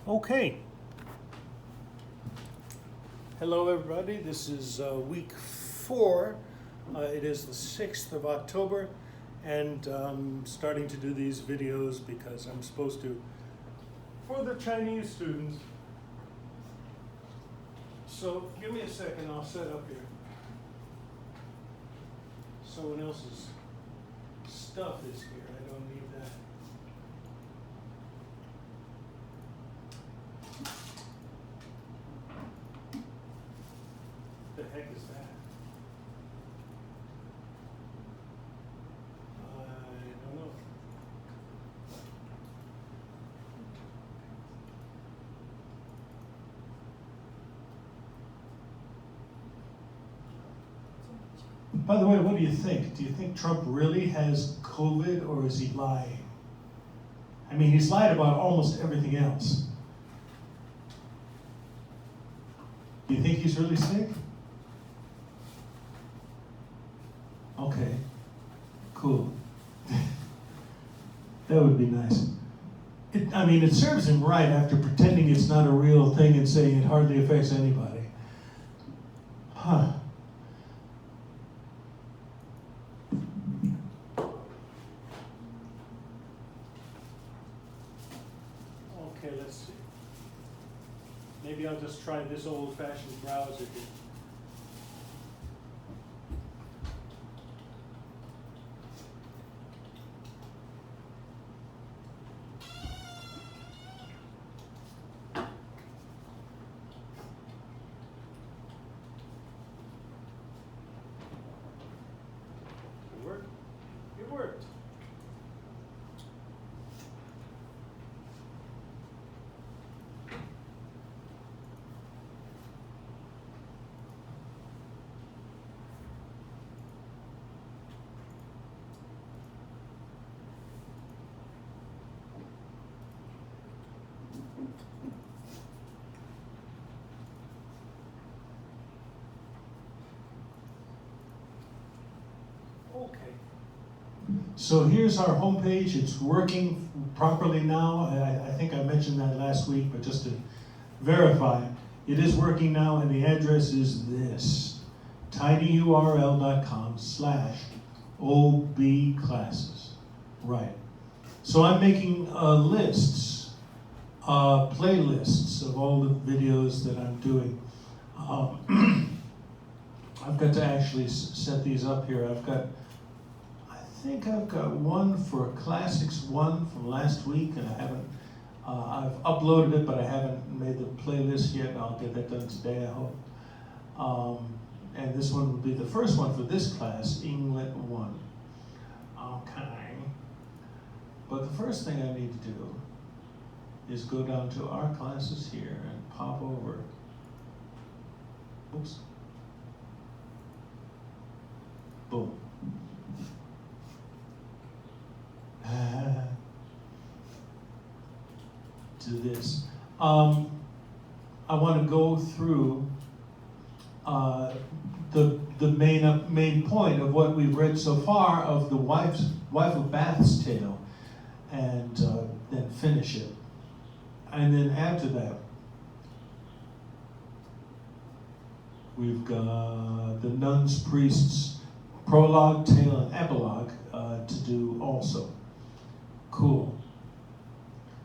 Okay. Hello, everybody. This is week 4. It is the 6th of October, and I'm starting to do these videos because I'm supposed to, for the Chinese students. So give me a second, I'll set up here. Someone else's stuff is here. I don't need that. The heck is that? I don't know. By the way, what do you think? Do you think Trump really has COVID, or is he lying? I mean, he's lied about almost everything else. Do you think he's really sick? Okay, cool. That would be nice. It serves him right after pretending it's not a real thing and saying it hardly affects anybody. Huh. Okay, let's see. Maybe I'll just try this old-fashioned browser here. It worked. Okay. So here's our homepage. It's working properly now. I think I mentioned that last week, but just to verify, it is working now, and the address is this: tinyurl.com/obclasses. Right. So I'm making lists, playlists of all the videos that I'm doing. I've got to actually set these up here. I think I've got one for Classics 1 from last week, and I've uploaded it, but I haven't made the playlist yet. I'll get that done today, I hope. And this one will be the first one for this class, ENGLIT1. Okay. But the first thing I need to do is go down to our classes here and pop over. Oops. Boom. To this. I want to go through the main point of what we've read so far of the wife of Bath's tale, and then finish it, and then add to that. We've got the nun's priest's prologue, tale, and epilogue to do also. Cool.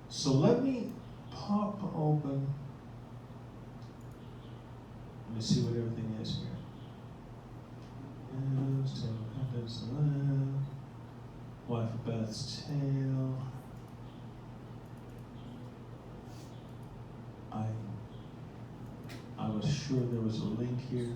So let me pop open. Let me see what everything is here. Wife of Bath's tale. I was sure there was a link here.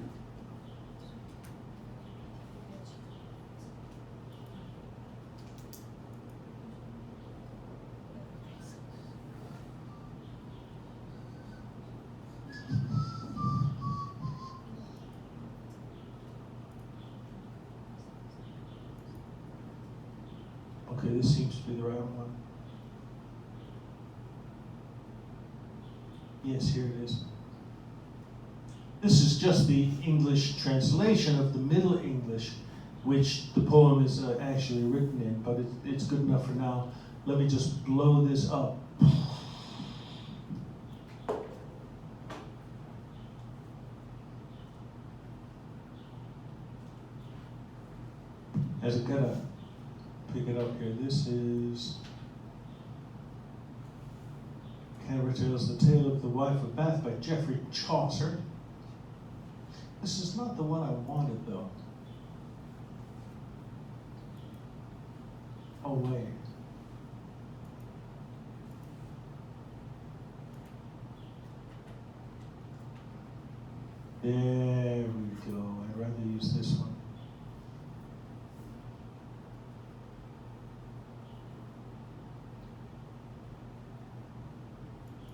Okay, this seems to be the right one. Yes, here it is. This is just the English translation of the Middle English, which the poem is actually written in, but it's good enough for now. Let me just blow this up. As I gotta pick it up here, this is Canterbury Tales, The Tale of the Wife of Bath by Geoffrey Chaucer. This is not the one I wanted, though. Oh, wait. There we go. I'd rather use this one.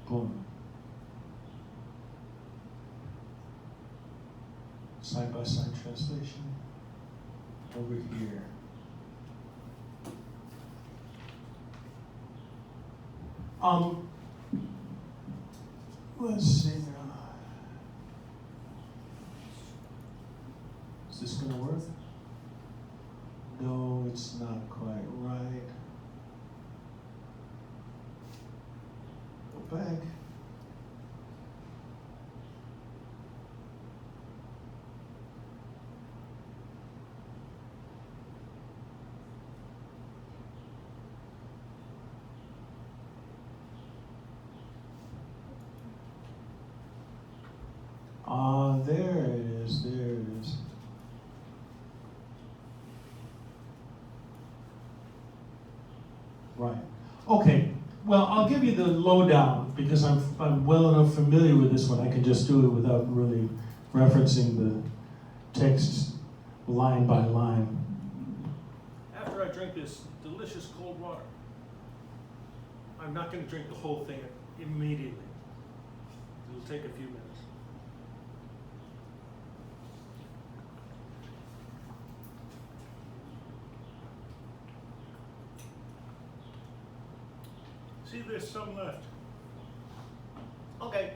Boom. Side-by-side translation over here. Let's see now. Is this gonna work? No, it's not quite right. Go back. There it is, there it is. Right. Okay, well, I'll give you the lowdown because I'm well enough familiar with this one. I can just do it without really referencing the text line by line. After I drink this delicious cold water, I'm not going to drink the whole thing immediately. It'll take a few minutes. See, there's some left. Okay.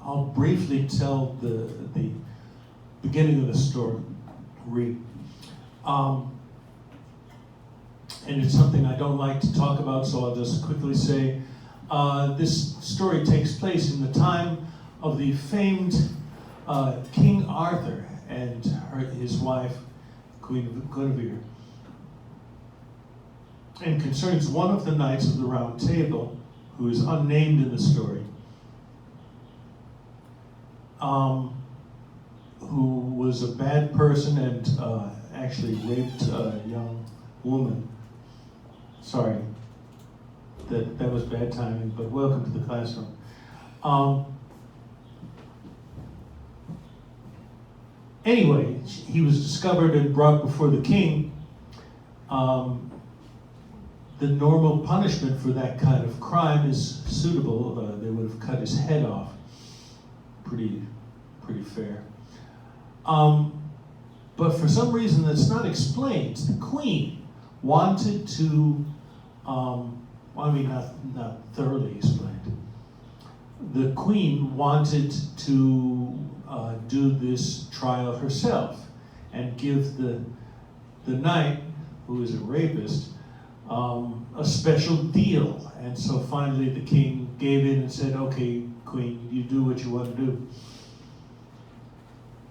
I'll briefly tell the beginning of the story. And it's something I don't like to talk about, so I'll just quickly say this story takes place in the time of the famed King Arthur and his wife, Queen Guinevere, and concerns one of the knights of the Round Table, who is unnamed in the story, who was a bad person and actually raped a young woman. Sorry, that was bad timing, but welcome to the classroom. Anyway, he was discovered and brought before the king. The normal punishment for that kind of crime is suitable. They would have cut his head off. Pretty fair. But for some reason that's not explained, the queen wanted to, not thoroughly explained. The queen wanted to do this trial herself and give the knight, who is a rapist, a special deal. And so finally the king gave in and said, okay, queen, you do what you want to do.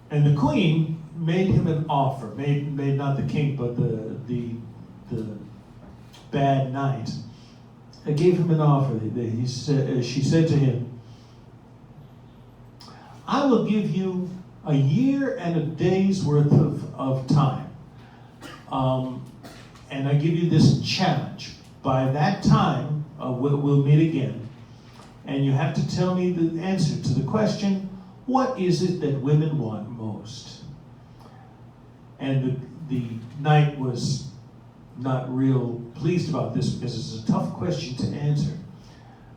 And the queen made him an offer, made not the king, but the bad knight. They gave him an offer. She said to him, I will give you a year and a day's worth of time. And I give you this challenge. By that time, we'll meet again. And you have to tell me the answer to the question, what is it that women want most? And the knight was not real pleased about this because it's a tough question to answer.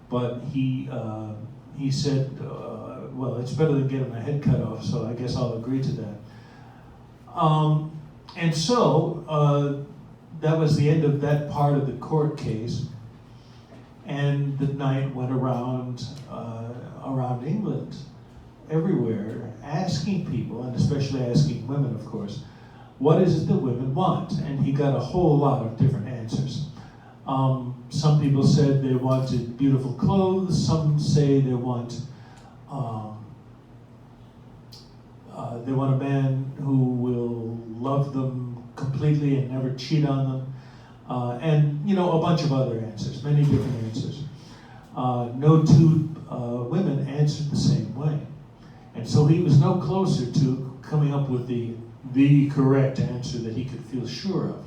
But he said, well, it's better than getting my head cut off, so I guess I'll agree to that. And so that was the end of that part of the court case. And the knight went around England, everywhere, asking people, and especially asking women, of course, what is it that women want? And he got a whole lot of different answers. Some people said they wanted beautiful clothes. Some say they want They want a man who will love them completely and never cheat on them. And, you know, a bunch of other answers, many different answers. No two women answered the same way. And so he was no closer to coming up with the correct answer that he could feel sure of.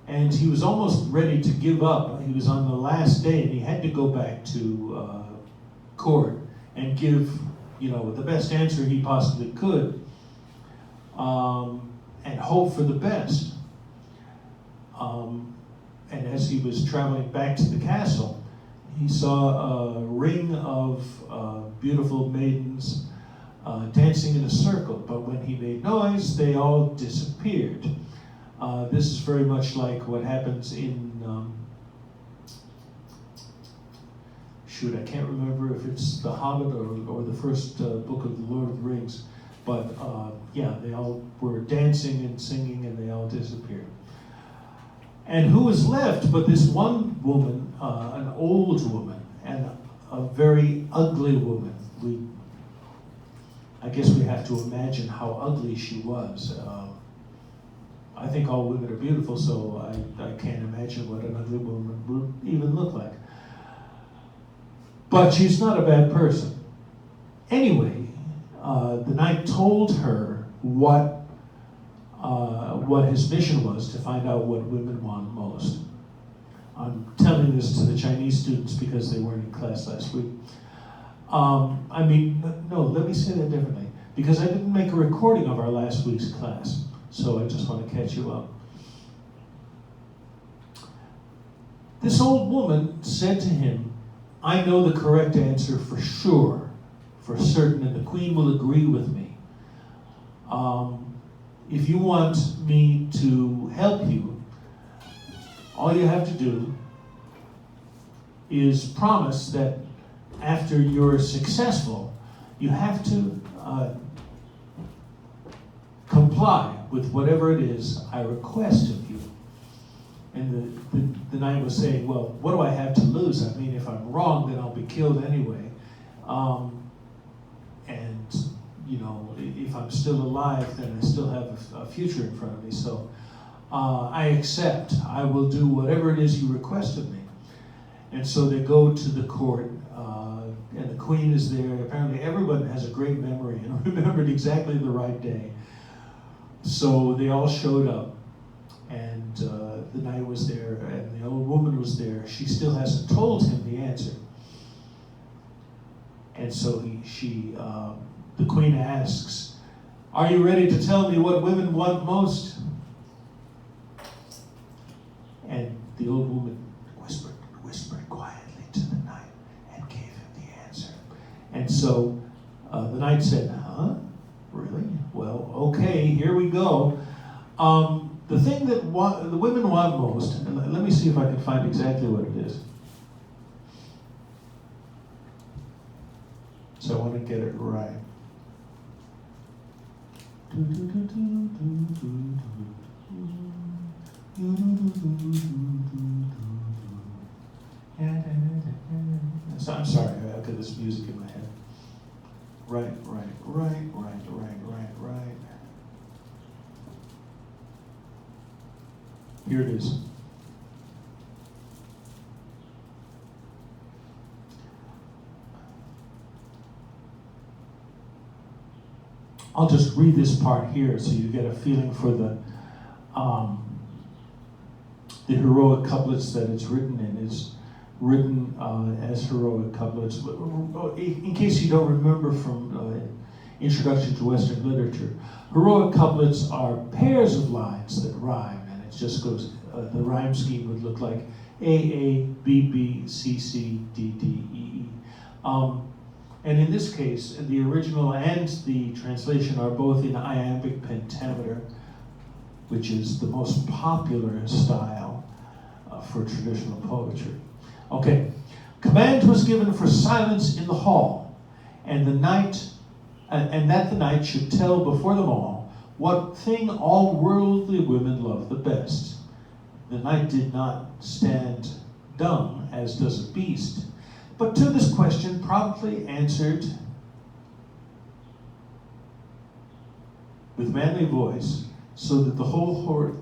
And he was almost ready to give up. He was on the last day and he had to go back to court and give, you know, the best answer he possibly could, and hope for the best. And as he was traveling back to the castle, he saw a ring of beautiful maidens dancing in a circle, but when he made noise, they all disappeared. This is very much like what happens in, I can't remember if it's The Hobbit or the first book of the Lord of the Rings, but yeah, they all were dancing and singing and they all disappeared. And who was left but this one woman, an old woman, and a very ugly woman. I guess we have to imagine how ugly she was. I think all women are beautiful, so I can't imagine what an ugly woman would even look like. But she's not a bad person. Anyway, the knight told her what his mission was, to find out what women want most. I'm telling this to the Chinese students because they weren't in class last week. No, let me say that differently. Because I didn't make a recording of our last week's class, so I just want to catch you up. This old woman said to him, I know the correct answer for sure, for certain, and the queen will agree with me. If you want me to help you, all you have to do is promise that after you're successful, you have to comply with whatever it is I request of you. And the knight was saying, well, what do I have to lose? I mean, if I'm wrong, then I'll be killed anyway. And, you know, if I'm still alive, then I still have a future in front of me. So I accept. I will do whatever it is you request of me. And so they go to the court, and the queen is there. Apparently everyone has a great memory and remembered exactly the right day. So they all showed up, and the knight was there, and the old woman was there. She still hasn't told him the answer. And so the queen asks, are you ready to tell me what women want most? And the old woman whispered quietly to the knight and gave him the answer. And so the knight said, huh? Really? Well, okay, here we go. The thing that the women want most, and let me see if I can find exactly what it is. So I want to get it right. So I'm sorry, I've got this music in my head. Right. Here it is. I'll just read this part here so you get a feeling for the heroic couplets that it's written in. It's written as heroic couplets. In case you don't remember from Introduction to Western Literature, heroic couplets are pairs of lines that rhyme, and it just goes, the rhyme scheme would look like A, A, B, B, C, C, D, D, E, E. And in this case, the original and the translation are both in iambic pentameter, which is the most popular style for traditional poetry. Okay, command was given for silence in the hall, and that the knight should tell before them all what thing all worldly women love the best. The knight did not stand dumb, as does a beast, but to this question promptly answered, with manly voice, so that the whole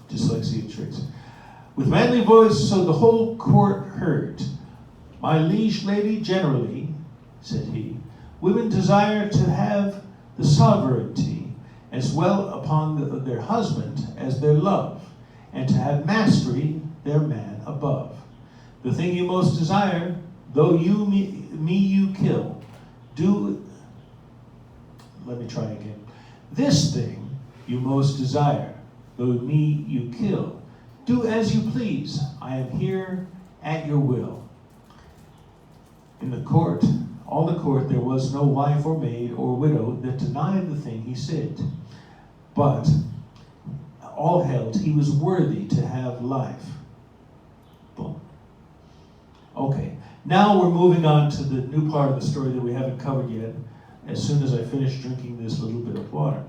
dyslexia tricks. With manly voice, so the whole court heard. My liege lady, generally, said he, women desire to have the sovereignty as well upon their husband as their love, and to have mastery their man above. The thing you most desire, though me you kill, let me try again. This thing you most desire, though me you kill, do as you please. I am here at your will. In the court, all the court, there was no wife or maid or widow that denied the thing he said. But all held he was worthy to have life. Boom. Okay, now we're moving on to the new part of the story that we haven't covered yet, as soon as I finish drinking this little bit of water.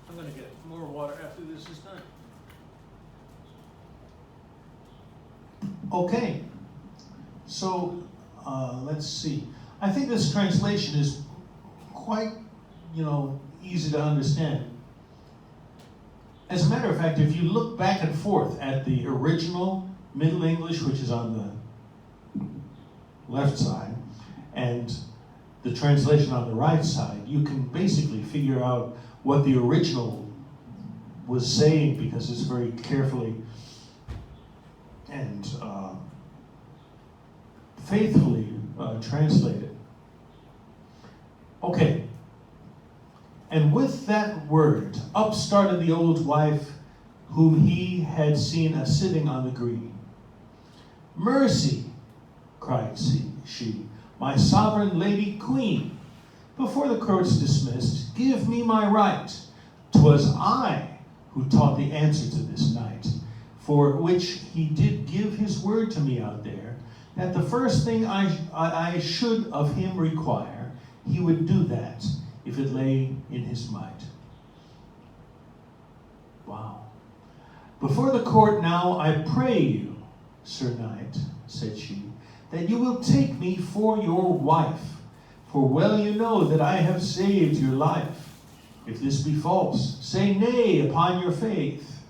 I'm going to get more water after this is done. Okay, so let's see. I think this translation is quite, easy to understand. As a matter of fact, if you look back and forth at the original Middle English, which is on the left side, and the translation on the right side, you can basically figure out what the original was saying, because it's very carefully and faithfully translated. Okay. And with that word, up started the old wife whom he had seen a-sitting on the green. Mercy, cried she, my sovereign lady queen, before the court's dismissed, give me my right. 'Twas I who taught the answer to this knight, for which he did give his word to me out there, that the first thing I should of him require, he would do that, if it lay in his might. Wow. Before the court now, I pray you, Sir Knight, said she, that you will take me for your wife, for well you know that I have saved your life. If this be false, say nay upon your faith.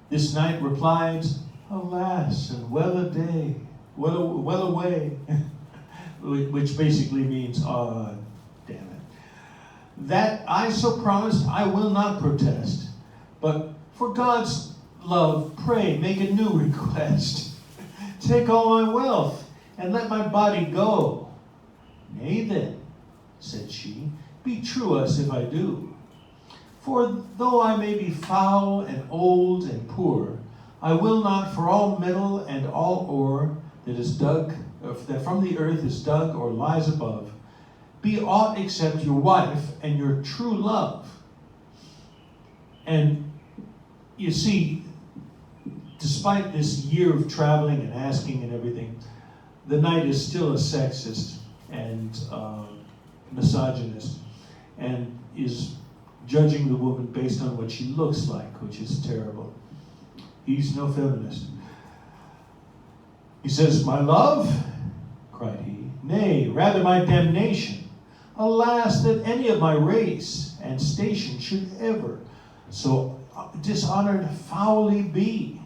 This knight replied, alas, and well a day, well away, which basically means, damn it. That I so promised, I will not protest, but for God's love, pray, make a new request. Take all my wealth, and let my body go. Nay then, said she, be true us if I do. For though I may be foul and old and poor, I will not for all metal and all ore that is dug, that from the earth is dug or lies above, be aught except your wife and your true love. And you see, despite this year of traveling and asking and everything, the knight is still a sexist and misogynist, and is judging the woman based on what she looks like, which is terrible. He's no feminist. He says, my love, cried he, nay, rather my damnation. Alas, that any of my race and station should ever so dishonored foully be.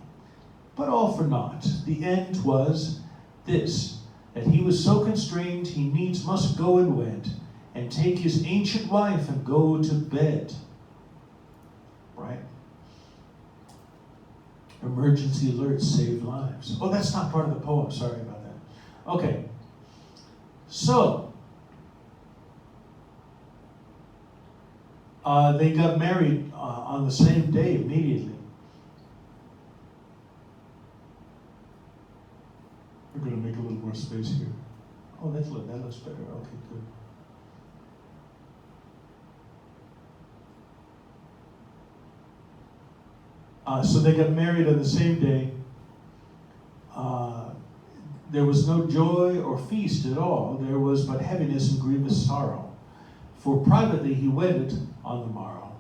But all for naught. The end was this, that he was so constrained he needs must go and wed, and take his ancient wife and go to bed. Right? Emergency alerts save lives. Oh, that's not part of the poem. Sorry about that. Okay. So, they got married on the same day immediately. We're going to make a little more space here. Oh, that looks better. Okay, good. So they got married on the same day. There was no joy or feast at all. There was but heaviness and grievous sorrow. For privately he wedded on the morrow.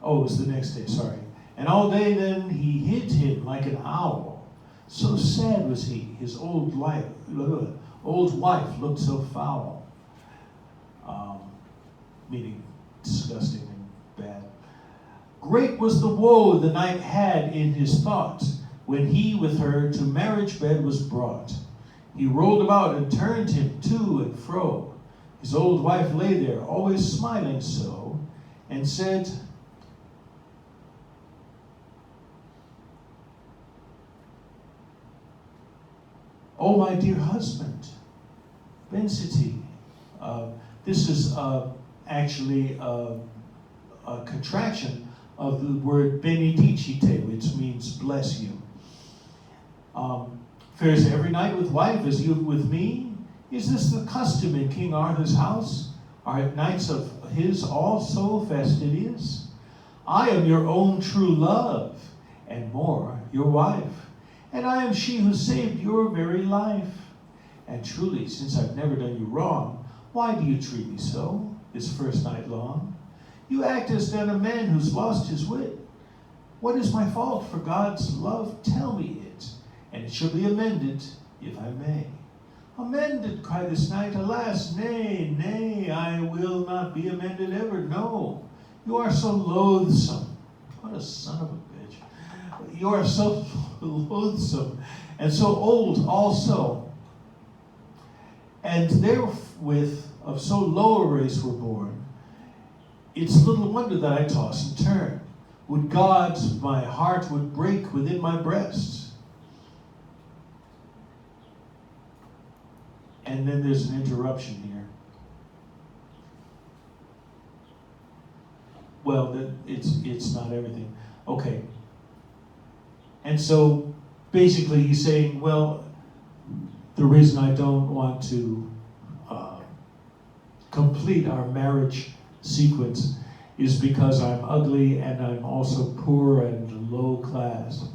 Oh, it was the next day, sorry. And all day then he hid him like an owl. So sad was he, his old wife looked so foul. Meaning disgusting and bad. Great was the woe the knight had in his thoughts, when he with her to marriage bed was brought. He rolled about and turned him to and fro. His old wife lay there, always smiling so, and said, "Oh, my dear husband, Bensity." This is actually a contraction of the word benedicite, which means bless you. Fares every night with wife as you with me? Is this the custom in King Arthur's house? Are nights of his all so fastidious? I am your own true love, and more, your wife. And I am she who saved your very life. And truly, since I've never done you wrong, why do you treat me so, this first night long? You act as done a man who's lost his wit. What is my fault? For God's love, tell me it, and it shall be amended, if I may. Amended, cried this knight, alas, nay, nay, I will not be amended ever, no. You are so loathsome. What a son of a bitch. You are so loathsome, and so old also. And therewith of so low a race were born, it's little wonder that I toss and turn. Would God my heart would break within my breast. And then there's an interruption here. Well, it's not everything. Okay. And so basically he's saying, well, the reason I don't want to complete our marriage sequence is because I'm ugly and I'm also poor and low class.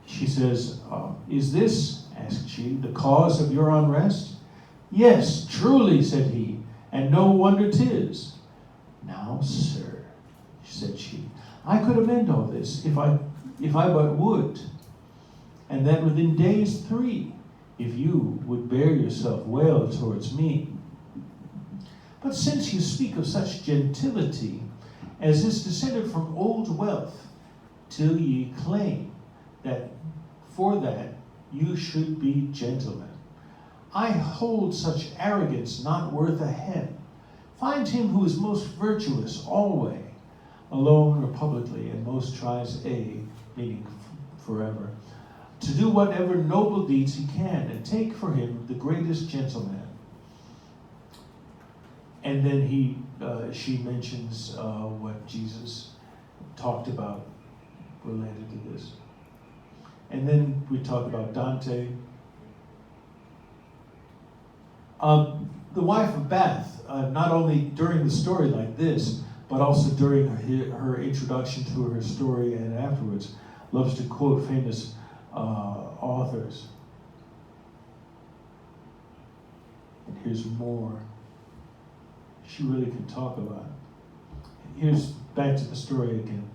She says, is this, asked she, the cause of your unrest? Yes, truly, said he, and no wonder 'tis. Now, sir, said she, I could amend all this if I but would, and that within days 3, if you would bear yourself well towards me. But since you speak of such gentility as is descended from old wealth, till ye claim that for that you should be gentlemen, I hold such arrogance not worth a hen. Find him who is most virtuous alway, alone or publicly, and most tries meaning forever, to do whatever noble deeds he can, and take for him the greatest gentleman. And then she mentions what Jesus talked about related to this. And then we talk about Dante. The wife of Bath, not only during the story like this, but also during her introduction to her story and afterwards, loves to quote famous authors. And here's more. She really can talk about it. Here's back to the story again.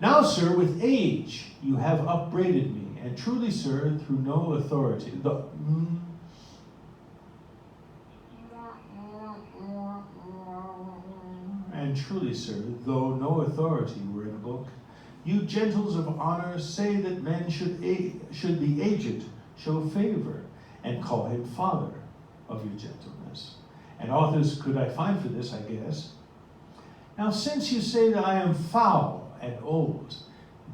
Now, sir, with age you have upbraided me, and truly, sir, through no authority. And truly, sir, though no authority were in a book, you gentles of honor say that men should the aged show favor, and call him father of your gentleness. And authors could I find for this, I guess. Now, since you say that I am foul and old,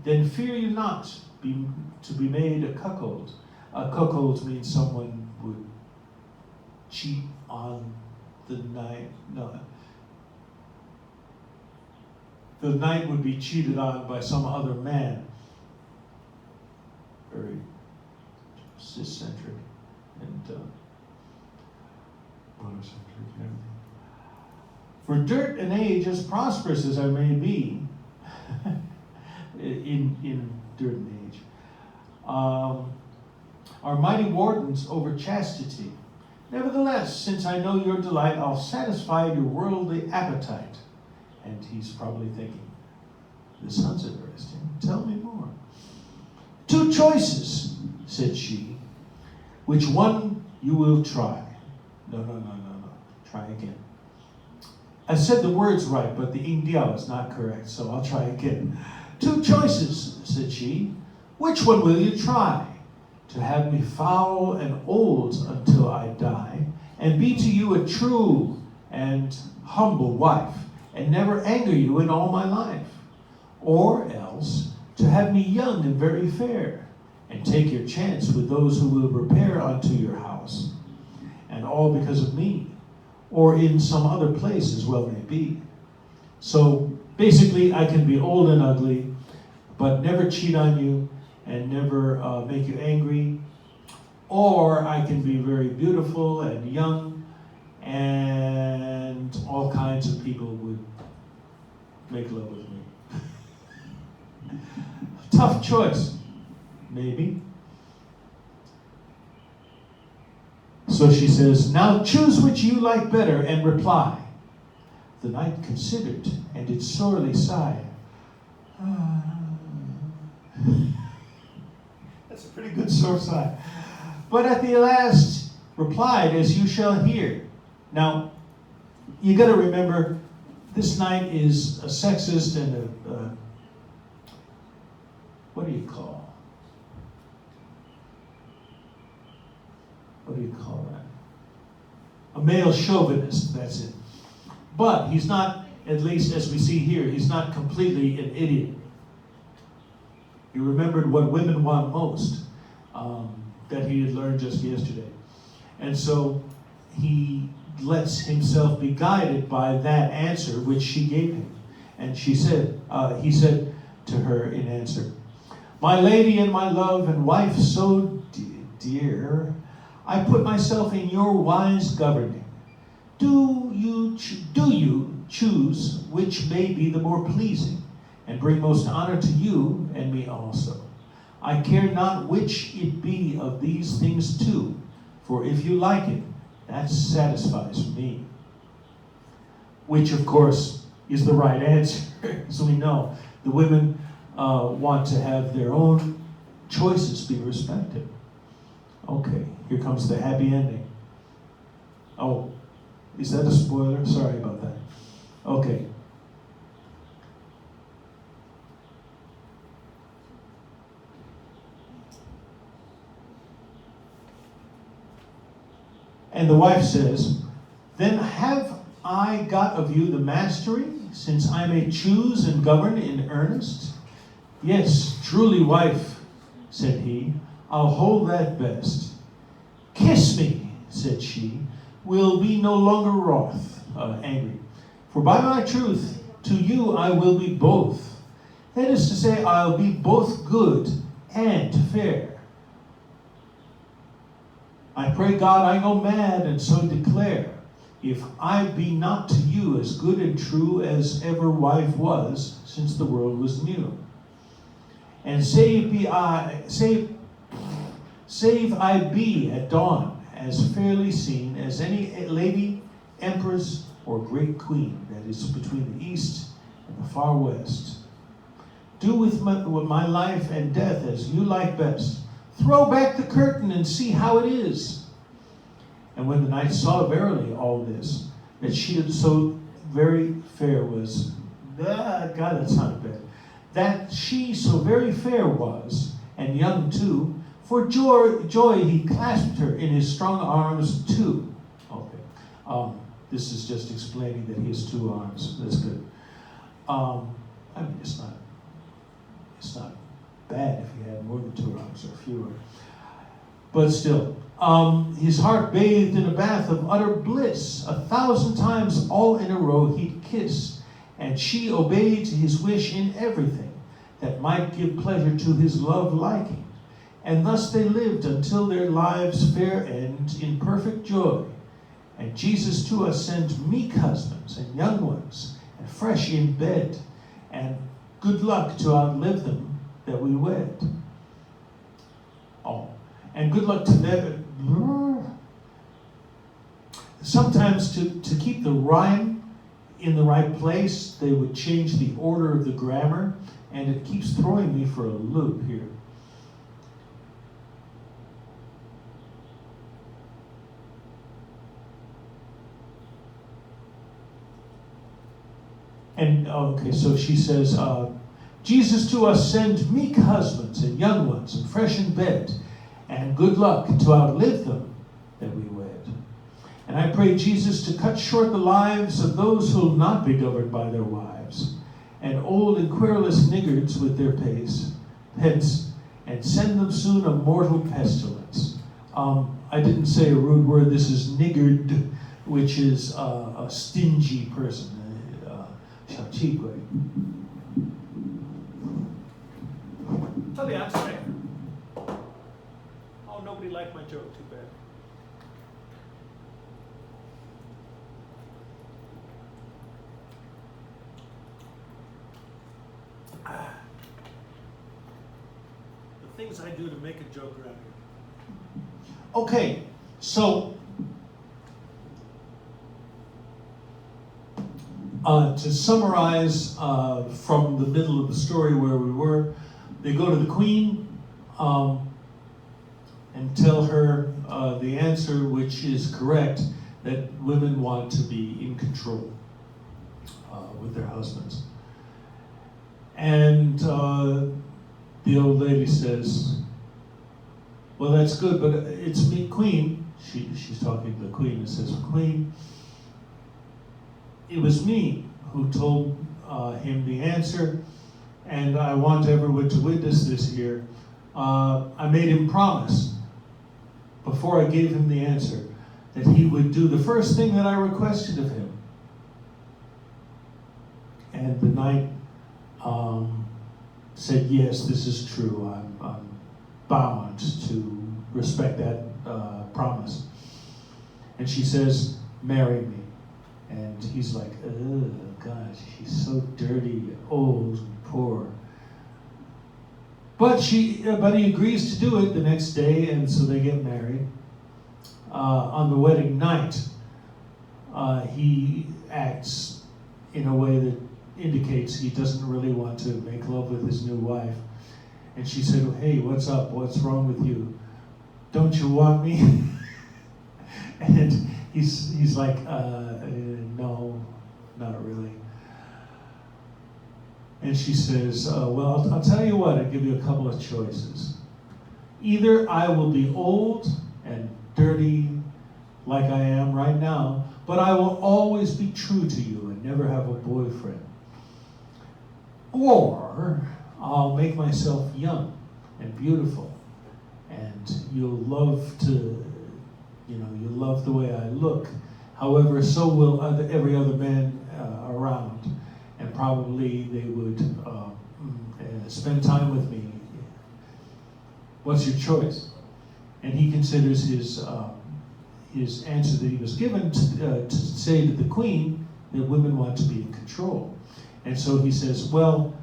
then fear you not to be made a cuckold. A cuckold means someone would cheat on the knight. No. The knight would be cheated on by some other man. Very cis-centric and monocentric and everything. For dirt and age, as prosperous as I may be, in dirt and age, are mighty wardens over chastity. Nevertheless, since I know your delight, I'll satisfy your worldly appetite. And he's probably thinking, this sounds interesting. Tell me more. 2 choices, said she. Which one you will try? No. Try again. I said the words right, but the ingdiao is not correct, so I'll try again. 2 choices, said she. Which one will you try? To have me foul and old until I die, and be to you a true and humble wife, and never anger you in all my life? Or else, to have me young and very fair, and take your chance with those who will repair unto your house, and all because of me, or in some other place as well may be. So basically, I can be old and ugly, but never cheat on you, and never make you angry. Or I can be very beautiful and young, and all kinds of people would make love with me. Tough choice, maybe. So she says, now choose which you like better and reply. The knight considered and did sorely sigh. That's a pretty good sore sigh. But at the last replied, as you shall hear. Now, you got to remember, this knight is a sexist and a what do you call that? A male chauvinist, that's it. But he's not, at least as we see here, he's not completely an idiot. He remembered what women want most, that he had learned just yesterday. And so he lets himself be guided by that answer which she gave him. And he said to her in answer, my lady and my love and wife so dear, I put myself in your wise governing. Do you choose which may be the more pleasing, and bring most honor to you and me also. I care not which it be of these things two, for if you like it, that satisfies me. Which, of course, is the right answer, as we know. The women want to have their own choices be respected. Okay, here comes the happy ending. Oh, is that a spoiler? Sorry about that. Okay. And the wife says, then have I got of you the mastery, since I may choose and govern in earnest? Yes, truly, wife, said he, I'll hold that best. Kiss me, said she, will be no longer wroth, angry. For by my truth, to you I will be both. That is to say, I'll be both good and fair. I pray God I go mad and so declare, if I be not to you as good and true as ever wife was since the world was new. And save I be at dawn as fairly seen as any lady, empress, or great queen that is between the east and the far west. Do with my life and death as you like best. Throw back the curtain and see how it is. And when the knight saw verily all this, that she so very fair was, God, that sounded bad. That she so very fair was, and young too, for joy he clasped her in his strong arms too. Okay. This is just explaining that he has two arms. That's good. I mean, it's not bad if he had more than two arms or fewer. But still, his heart bathed in a bath of utter bliss. 1,000 times all in a row he'd kissed, and she obeyed his wish in everything that might give pleasure to his love liking. And thus they lived until their lives' fair end in perfect joy. And Jesus to us sent meek husbands and young ones, and fresh in bed, and good luck to outlive them that we wed. Oh, and good luck to them. sometimes to keep the rhyme in the right place, they would change the order of the grammar, and it keeps throwing me for a loop here. And okay, so she says, Jesus to us send meek husbands and young ones and fresh in bed, and good luck to outlive them that we wed. And I pray Jesus to cut short the lives of those who'll not be governed by their wives, and old and querulous niggards with their pence, and send them soon a mortal pestilence. I didn't say a rude word. This is niggard, which is a stingy person. Tell the answer. Oh, nobody liked my joke. Too bad. The things I do to make a joke around here. Okay, so to summarize from the middle of the story where we were, they go to the queen and tell her the answer, which is correct, that women want to be in control with their husbands. And the old lady says, well, that's good, but it's me, queen. She's talking to the queen and says, Queen, it was me who told him the answer, and I want everyone to witness this here. I made him promise, before I gave him the answer, that he would do the first thing that I requested of him. And the knight said, yes, this is true. I'm bound to respect that promise. And she says, marry me. And he's like, oh gosh, she's so dirty, old, and poor. But he agrees to do it the next day, and so they get married. On the wedding night, he acts in a way that indicates he doesn't really want to make love with his new wife. And she said, hey, what's up? What's wrong with you? Don't you want me? And he's like, no, not really. And she says, well, I'll tell you what, I'll give you a couple of choices. Either I will be old and dirty like I am right now, but I will always be true to you and never have a boyfriend. Or I'll make myself young and beautiful, and you'll love you'll love the way I look. However, so will every other man around, and probably they would spend time with me. What's your choice? And he considers his answer that he was given to say to the queen that women want to be in control. And so he says, well,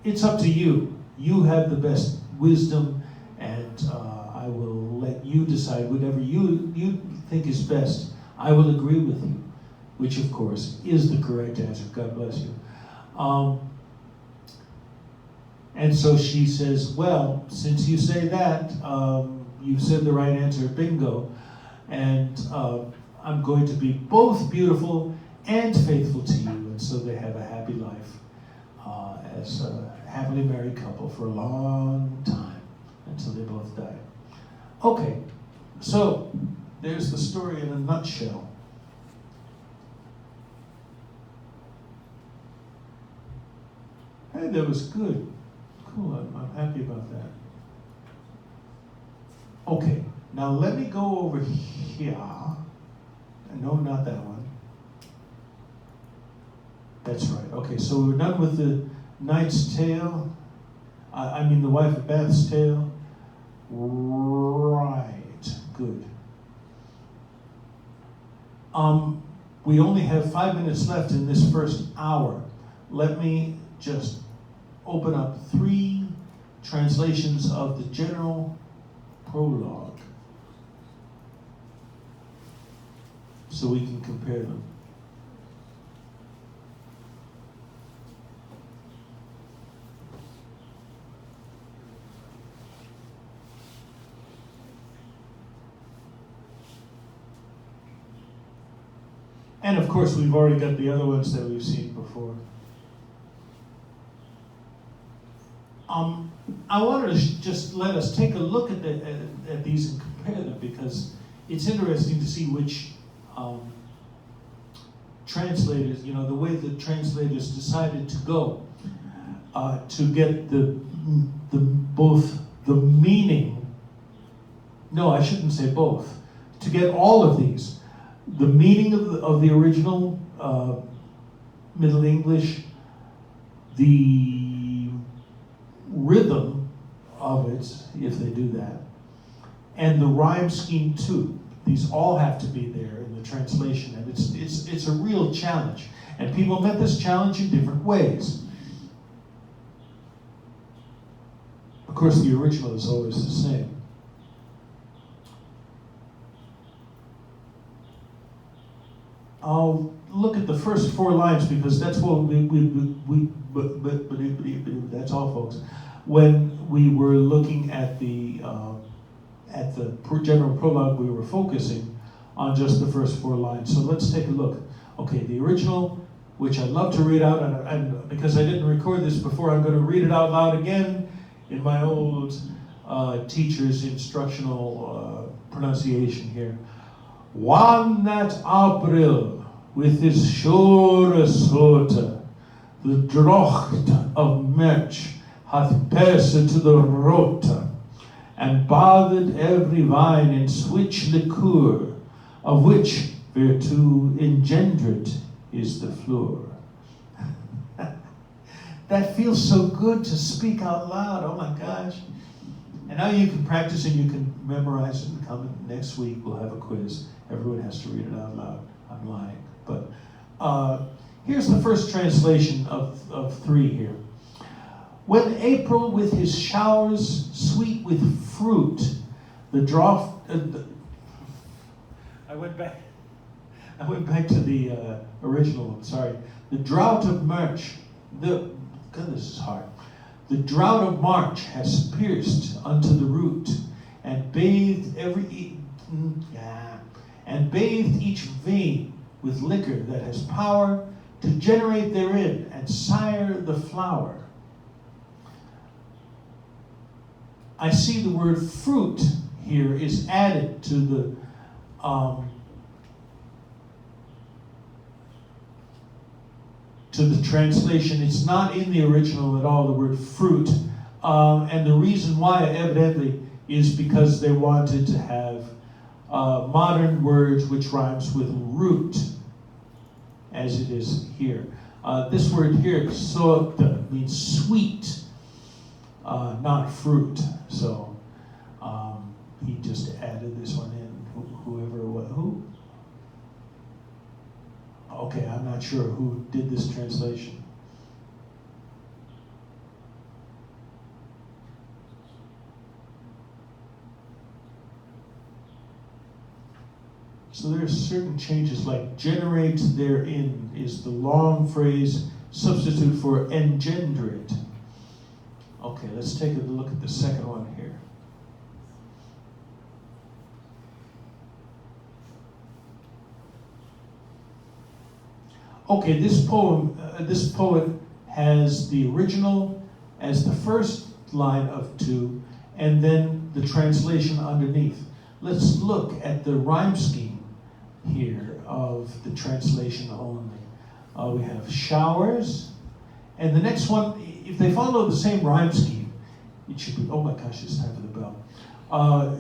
it's up to you. You have the best wisdom, and I will let you decide whatever you think is best. I will agree with you, which of course is the correct answer. God bless you. And so she says, well, since you say that, you've said the right answer, bingo, and I'm going to be both beautiful and faithful to you. And so they have a happy life as a happily married couple for a long time until they both die. Okay, so there's the story in a nutshell. Hey, that was good. Cool, I'm happy about that. Okay, now let me go over here. No, not that one. That's right. Okay, so we're done with the Knight's Tale. The Wife of Bath's Tale. Right, good. We only have 5 minutes left in this first hour. Let me just open up 3 translations of the general prologue. so we can compare them. And of course, we've already got the other ones that we've seen before. I wanted to just let us take a look at these and compare them, because it's interesting to see which translators, the way the translators decided to go to get both the meaning. No, I shouldn't say both. To get all of these, the meaning of the original Middle English, the rhythm of it, if they do that, and the rhyme scheme too. These all have to be there in the translation, and it's a real challenge. And people met this challenge in different ways. Of course, the original is always the same. I'll look at the first 4 lines, because that's what that's all, folks. When we were looking at the general prologue, we were focusing on just the first 4 lines. So let's take a look. Okay, the original, which I'd love to read out, and because I didn't record this before, I'm going to read it out loud again in my old teacher's instructional pronunciation here. One that April, with his sure soda, the drocht of March hath passed to the rota, and bathed every vine in switch liqueur, of which virtue engendered is the floor. That feels so good to speak out loud, oh my gosh. And now you can practice and you can memorize it, and come next week we'll have a quiz. Everyone has to read it out loud. I'm lying. But here's the first translation of 3 here. When April with his showers sweet with fruit, the draught... I went back to the original one, sorry. The drought of March, God, this is hard. The drought of March has pierced unto the root, and bathed each vein with liquor that has power to generate therein and sire the flower. I see the word fruit here is added to the translation. It's not in the original at all, the word fruit. And the reason why, evidently, is because they wanted to have modern words which rhymes with root, as it is here. This word here, sota, means sweet, not fruit. So he just added this one in. Who? Okay, I'm not sure who did this translation. So there's certain changes, like generate therein is the long phrase substitute for engenderate. Okay, let's take a look at the second one here. Okay, this poet has the original as the first line of 2, and then the translation underneath. Let's look at the rhyme scheme here of the translation only. We have showers, and the next one, if they follow the same rhyme scheme, it should be, oh my gosh, it's time for the bell.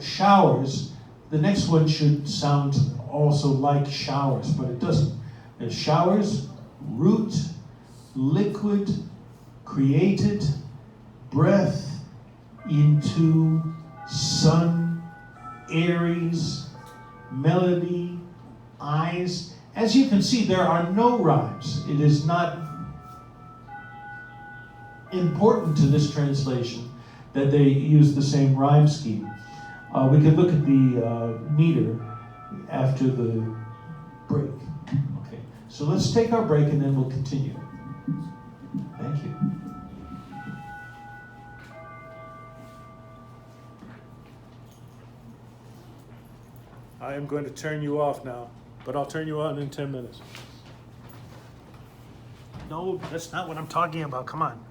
Showers, the next one should sound also like showers, but it doesn't. There's showers, root, liquid, created, breath, into, sun, Aries, melody, eyes. As you can see, there are no rhymes. It is not important to this translation that they use the same rhyme scheme. We could look at the meter after the break. Okay, so let's take our break and then we'll continue. Thank you. I am going to turn you off now, but I'll turn you on in 10 minutes. No, that's not what I'm talking about. Come on.